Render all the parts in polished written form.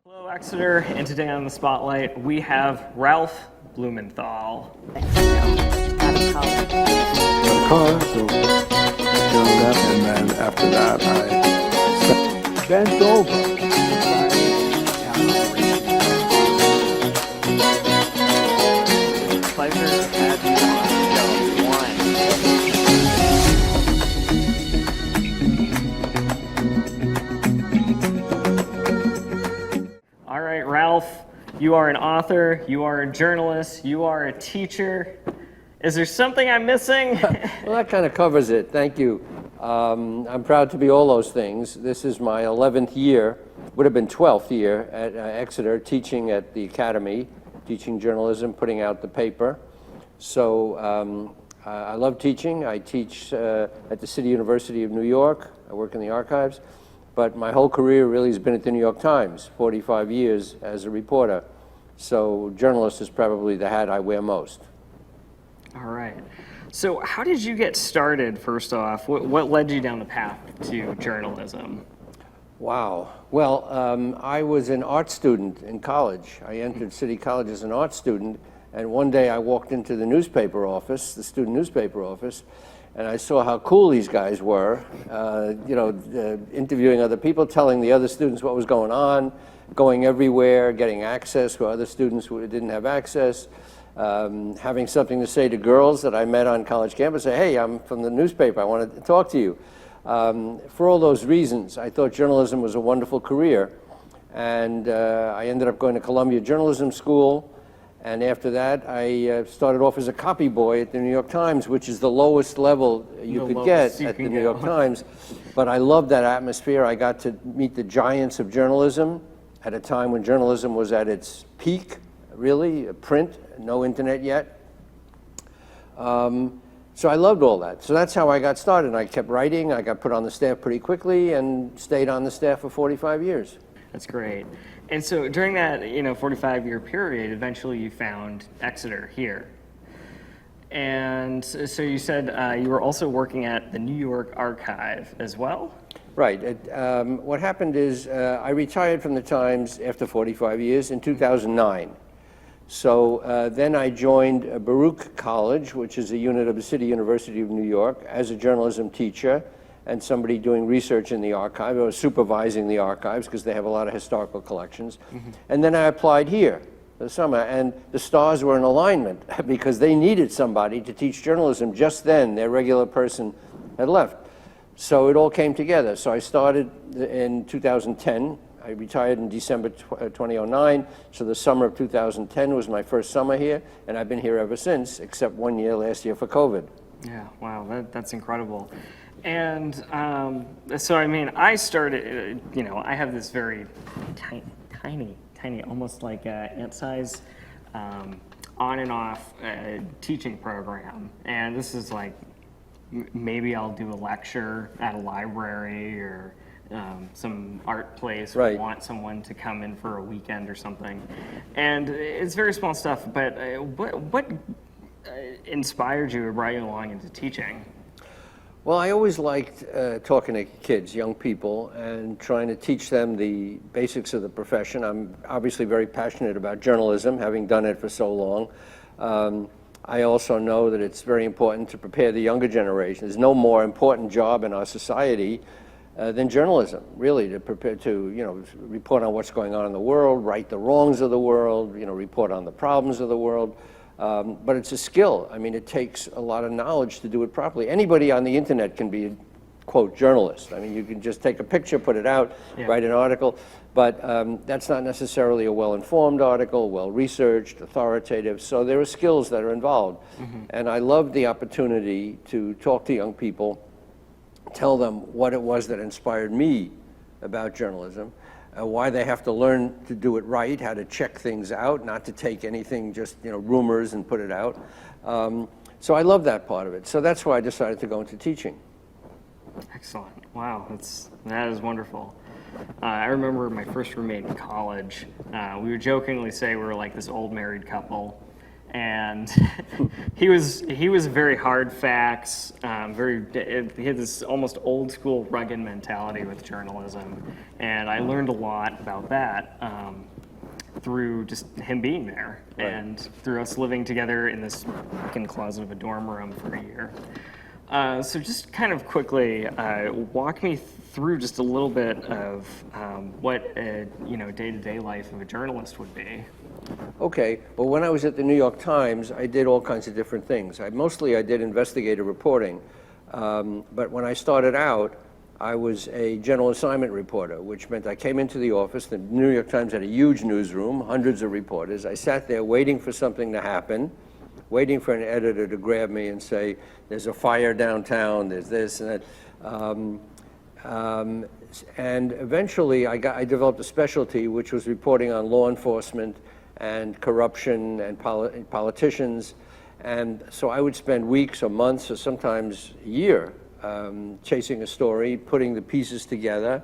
Hello, Exeter, and today on the Spotlight we have Ralph Blumenthal. Out of college. So I joined up, and then after that I bent over. Pleasure to have you on show 1. All right, Ralph, you are an author, you are a journalist, you are a teacher. Is there something I'm missing? Well, that kind of covers it. Thank you. I'm proud to be all those things. This is my 11th year, would have been 12th year at Exeter, teaching at the Academy, teaching journalism, putting out the paper. So I love teaching. I teach at the City University of New York. I work in the archives. But my whole career really has been at the New York Times, 45 years as a reporter. So journalist is probably the hat I wear most. All right. So how did you get started, first off? What led you down the path to journalism? Wow. Well, I was an art student in college. I entered City College as an art student, and one day I walked into the newspaper office, the student newspaper office, and I saw how cool these guys were, interviewing other people, telling the other students what was going on, going everywhere, getting access where other students who didn't have access. Having something to say to girls that I met on college campus, say, hey, I'm from the newspaper, I want to talk to you. For all those reasons, I thought journalism was a wonderful career. And I ended up going to Columbia Journalism School. And after that, I started off as a copy boy at the New York Times, which is the lowest level you could get at the New York Times. But I loved that atmosphere. I got to meet the giants of journalism at a time when journalism was at its peak. Really, print, no internet yet. So I loved all that. So that's how I got started. I kept writing. I got put on the staff pretty quickly and stayed on the staff for 45 years. That's great. And so during that 45-year period, eventually you found Exeter here. And so you said you were also working at the New York Archive as well? Right. What happened is I retired from the Times after 45 years in 2009. So then I joined Baruch College, which is a unit of the City University of New York, as a journalism teacher and somebody doing research in the archive. I was supervising the archives because they have a lot of historical collections. Mm-hmm. And then I applied here this summer, and the stars were in alignment because they needed somebody to teach journalism just then. Their regular person had left. So it all came together. So I started in 2010. I retired in December 2009, so the summer of 2010 was my first summer here, and I've been here ever since, except 1 year last year for COVID. Yeah, wow, that's incredible. And so, I mean, I started, I have this very tiny, almost like ant-size on and off teaching program. And this is like, maybe I'll do a lecture at a library or some art place, right. Or want someone to come in for a weekend or something. And it's very small stuff, but what inspired you or brought you along into teaching? Well, I always liked talking to kids, young people, and trying to teach them the basics of the profession. I'm obviously very passionate about journalism, having done it for so long. I also know that it's very important to prepare the younger generation. There's no more important job in our society than journalism, really, to prepare to, report on what's going on in the world, right the wrongs of the world, report on the problems of the world. But it's a skill. I mean, it takes a lot of knowledge to do it properly. Anybody on the internet can be a, quote, journalist. I mean, you can just take a picture, put it out, write an article, but that's not necessarily a well-informed article, well-researched, authoritative. So there are skills that are involved. Mm-hmm. And I love the opportunity to talk to young people, tell them what it was that inspired me about journalism, why they have to learn to do it right, how to check things out, not to take anything, just rumors and put it out. So I love that part of it. So that's why I decided to go into teaching. Excellent. Wow, that is wonderful. I remember my first roommate in college. We would jokingly say we were like this old married couple, and he was very hard facts, he had this almost old school rugged mentality with journalism, and I learned a lot about that through just him being there, and through us living together in this fucking closet of a dorm room for a year. So just kind of quickly walk me through just a little bit of what a day-to-day life of a journalist would be. Okay, well, when I was at the New York Times, I did all kinds of different things. I did investigative reporting, but when I started out, I was a general assignment reporter, which meant I came into the office. The New York Times had a huge newsroom, hundreds of reporters. I sat there waiting for something to happen, waiting for an editor to grab me and say, there's a fire downtown, there's this and that. And eventually I developed a specialty, which was reporting on law enforcement and corruption and politicians. And so I would spend weeks or months or sometimes a year chasing a story, putting the pieces together,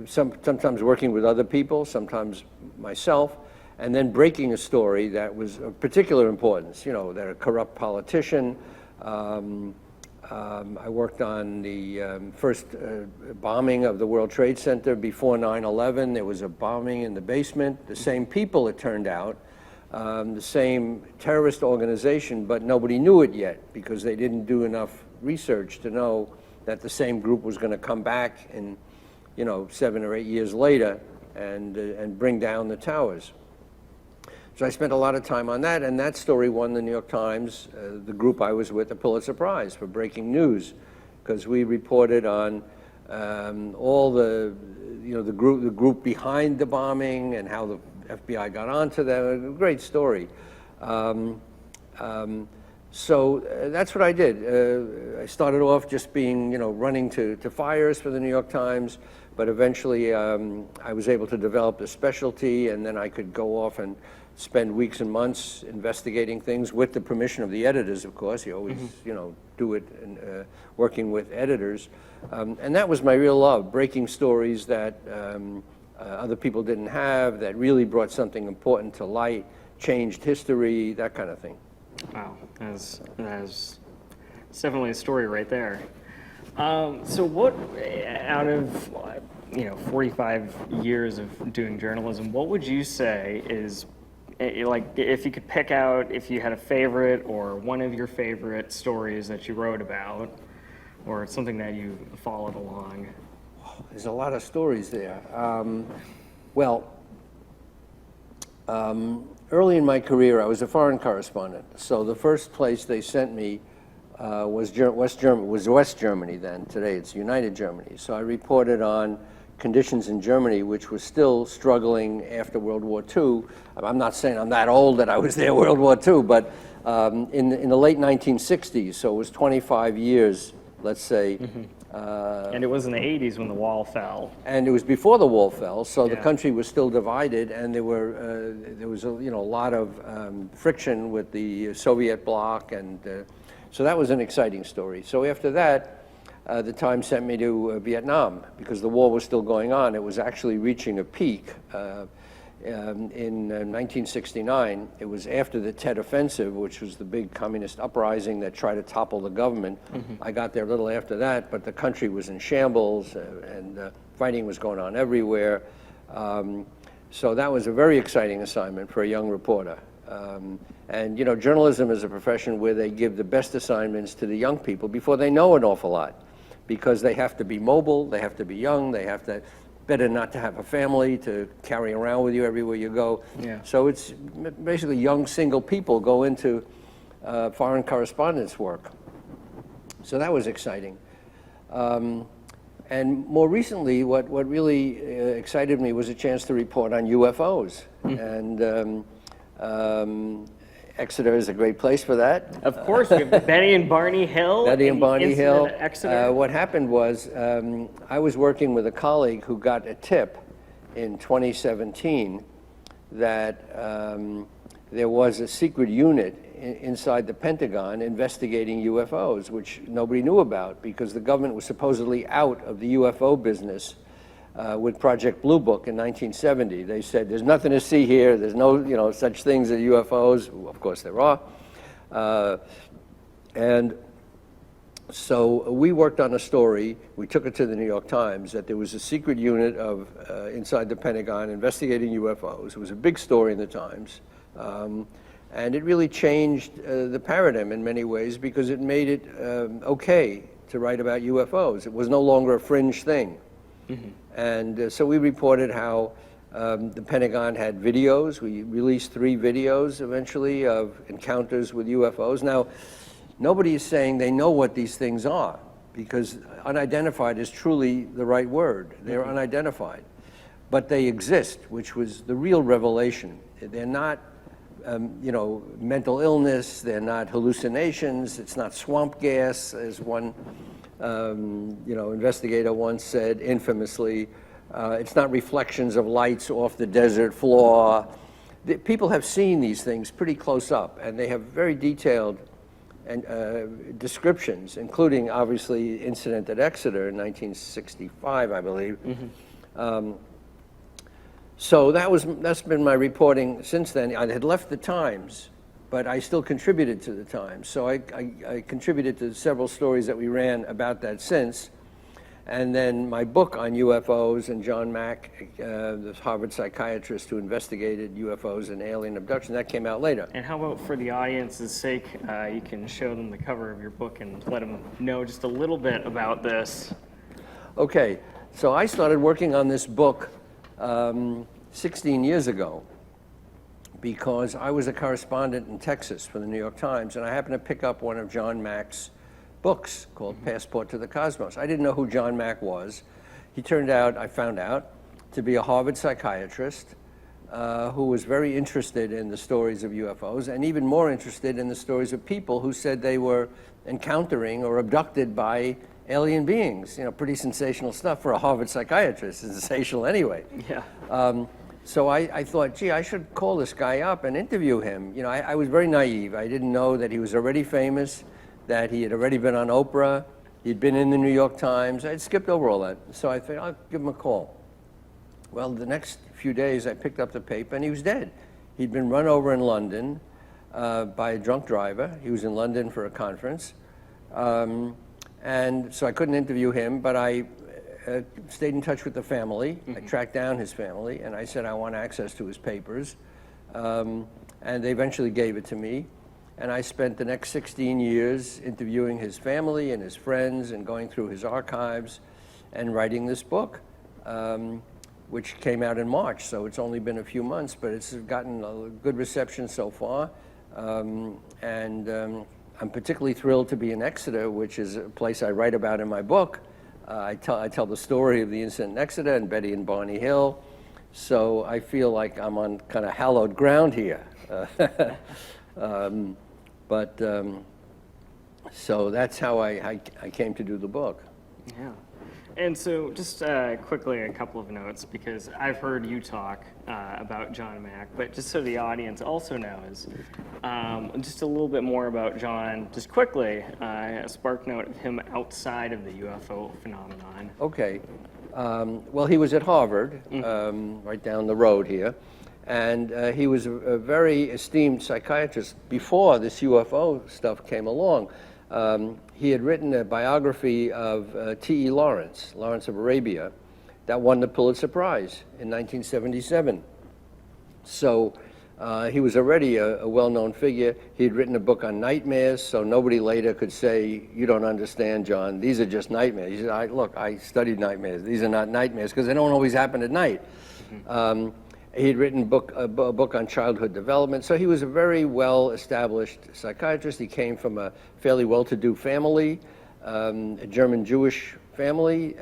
sometimes working with other people, sometimes myself, and then breaking a story that was of particular importance, that a corrupt politician. I worked on the first bombing of the World Trade Center before 9/11. There was a bombing in the basement. The same people, it turned out, the same terrorist organization, but nobody knew it yet because they didn't do enough research to know that the same group was going to come back in, 7 or 8 years later and bring down the towers. So I spent a lot of time on that, and that story won the New York Times, the group I was with, the Pulitzer Prize for breaking news, because we reported on all the group behind the bombing and how the FBI got onto them. A great story. So that's what I did. I started off just being, running to fires for the New York Times, but eventually I was able to develop a specialty, and then I could go off and spend weeks and months investigating things with the permission of the editors, of course. You always, do it working with editors. And that was my real love, breaking stories that other people didn't have, that really brought something important to light, changed history, that kind of thing. Wow, that's definitely a story right there. So what, out of 45 years of doing journalism, what would you say is, like, if you could pick out, if you had a favorite or one of your favorite stories that you wrote about, or something that you followed along? There's a lot of stories there. Early in my career, I was a foreign correspondent. So the first place they sent me was West Germany then. Today it's United Germany. So I reported on conditions in Germany, which was still struggling after World War II. I'm not saying I'm that old that I was there World War II, but in the late 1960s, so it was 25 years, let's say. And it was in the 80s when the wall fell. And it was before the wall fell, so the country was still divided, and there was a lot of friction with the Soviet bloc, and so that was an exciting story. So after that, the Times sent me to Vietnam because the war was still going on. It was actually reaching a peak in 1969. It was after the Tet Offensive, which was the big communist uprising that tried to topple the government. I got there a little after that, but the country was in shambles and fighting was going on everywhere. So that was a very exciting assignment for a young reporter. And journalism is a profession where they give the best assignments to the young people before they know an awful lot, because they have to be mobile, they have to be young, they have to, better not to have a family to carry around with you everywhere you go. Yeah. So it's basically young single people go into foreign correspondence work. So that was exciting. And more recently, what really excited me was a chance to report on UFOs. And Exeter is a great place for that. Of course, we have Betty and Barney Hill. Betty and Barney Hill. Exeter. What happened was I was working with a colleague who got a tip in 2017 that there was a secret unit inside the Pentagon investigating UFOs, which nobody knew about because the government was supposedly out of the UFO business with Project Blue Book in 1970. They said, there's nothing to see here, there's no such things as UFOs. Of course there are. And so we worked on a story, we took it to the New York Times, that there was a secret unit of inside the Pentagon investigating UFOs. It was a big story in the Times. And it really changed the paradigm in many ways because it made it okay to write about UFOs. It was no longer a fringe thing. Mm-hmm. And so we reported how the Pentagon had videos. We released 3 videos eventually of encounters with UFOs. Now, nobody is saying they know what these things are because unidentified is truly the right word. They're mm-hmm. unidentified. But they exist, which was the real revelation. They're not mental illness, they're not hallucinations, it's not swamp gas, as one investigator once said infamously. It's not reflections of lights off the desert floor. People have seen these things pretty close up, and they have very detailed descriptions, including obviously the incident at Exeter in 1965, I believe. Mm-hmm. So that's been my reporting since then. I had left the Times, but I still contributed to the Times. So I contributed to several stories that we ran about that since. And then my book on UFOs and John Mack, the Harvard psychiatrist who investigated UFOs and alien abduction, that came out later. And how about for the audience's sake, you can show them the cover of your book and let them know just a little bit about this. Okay, so I started working on this book 16 years ago because I was a correspondent in Texas for the New York Times, and I happened to pick up one of John Mack's books called Passport to the Cosmos. I didn't know who John Mack was. He turned out, I found out, to be a Harvard psychiatrist who was very interested in the stories of UFOs and even more interested in the stories of people who said they were encountering or abducted by alien beings. Pretty sensational stuff for a Harvard psychiatrist. It's sensational anyway. Yeah. So I thought, gee, I should call this guy up and interview him. I was very naive. I didn't know that he was already famous, that he had already been on Oprah, he'd been in the New York Times. I'd skipped over all that. So I thought, I'll give him a call. Well, the next few days I picked up the paper and he was dead. He'd been run over in London by a drunk driver. He was in London for a conference. And so I couldn't interview him, but I stayed in touch with the family. Mm-hmm. I tracked down his family, and I said I want access to his papers. And they eventually gave it to me. And I spent the next 16 years interviewing his family and his friends and going through his archives and writing this book, which came out in March. So it's only been a few months, but it's gotten a good reception so far. I'm particularly thrilled to be in Exeter, which is a place I write about in my book. I tell the story of the incident in Exeter and Betty and Barney Hill. So I feel like I'm on kind of hallowed ground here. So that's how I came to do the book. Yeah. And so just quickly a couple of notes, because I've heard you talk about John Mack, but just so the audience also knows, just a little bit more about John, just quickly, a spark note of him outside of the UFO phenomenon. Okay. Well, he was at Harvard, right down the road here, and he was a very esteemed psychiatrist before this UFO stuff came along. He had written a biography of T.E. Lawrence of Arabia, that won the Pulitzer Prize in 1977. So he was already a well-known figure. He had written a book on nightmares, so nobody later could say, you don't understand, John, these are just nightmares. He said, look, I studied nightmares. These are not nightmares, because they don't always happen at night. Mm-hmm. He had written a book on childhood development, so he was a very well-established psychiatrist. He came from a fairly well-to-do family, a German Jewish family,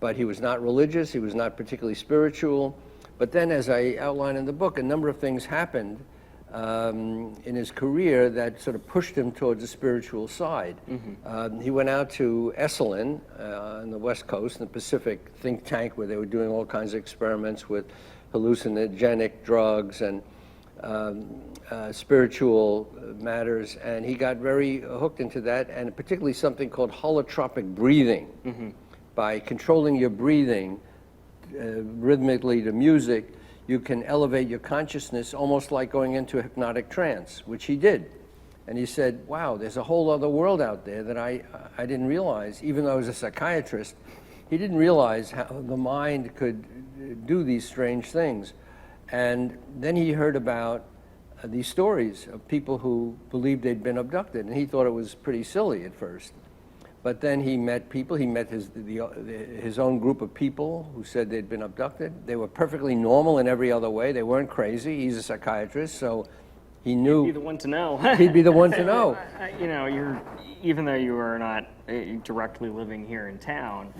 but he was not religious, he was not particularly spiritual. But then, as I outline in the book, a number of things happened in his career that sort of pushed him towards the spiritual side. Mm-hmm. He went out to Esalen on the West Coast, in the Pacific think tank, where they were doing all kinds of experiments with hallucinogenic drugs and spiritual matters, and he got very hooked into that, and particularly something called holotropic breathing. Mm-hmm. By controlling your breathing, rhythmically to music, you can elevate your consciousness almost like going into a hypnotic trance, which he did. And he said, wow, there's a whole other world out there that I didn't realize. Even though I was a psychiatrist, he didn't realize how the mind could do these strange things. And then he heard about these stories of people who believed they'd been abducted, and he thought it was pretty silly at first. But then he met people, he met his own group of people who said they'd been abducted. They were perfectly normal in every other way. They weren't crazy. He's a psychiatrist, so he knew. He'd be the one to know. He'd be the one to know. You know, even though you are not directly living here in town,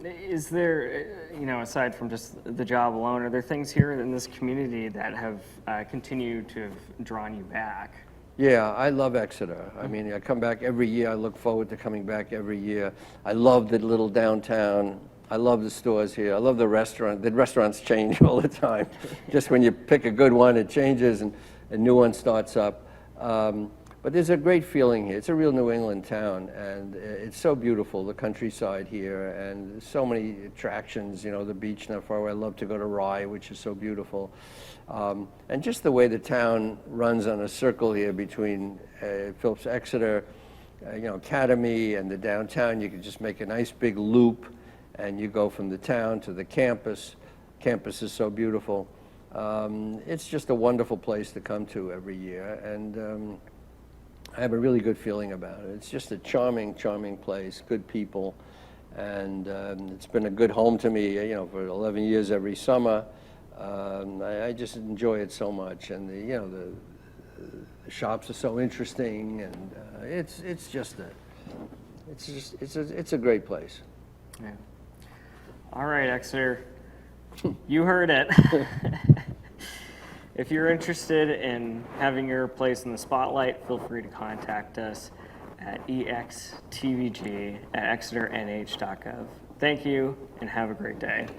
is there, you know, aside from just the job alone, are there things here in this community that have continued to have drawn you back? Yeah, I love Exeter. I mean, I come back every year. I look forward to coming back every year. I love the little downtown. I love the stores here. I love the restaurant. The restaurants change all the time. Just when you pick a good one, it changes and a new one starts up. But there's a great feeling here. It's a real New England town, and it's so beautiful, the countryside here, and so many attractions, you know, the beach not far away. I love to go to Rye, which is so beautiful. And just the way the town runs on a circle here between Phillips Exeter, you know, Academy and the downtown. You can just make a nice big loop, and you go from the town to the campus. Campus is so beautiful. It's just a wonderful place to come to every year, and I have a really good feeling about it. It's just a charming, charming place, good people, and it's been a good home to me, you know, for 11 years every summer. I just enjoy it so much, and you know, the shops are so interesting, and it's a great place. Yeah. All right, Exeter, you heard it. If you're interested in having your place in the spotlight, feel free to contact us at extvg@exeternh.gov. Thank you, and have a great day.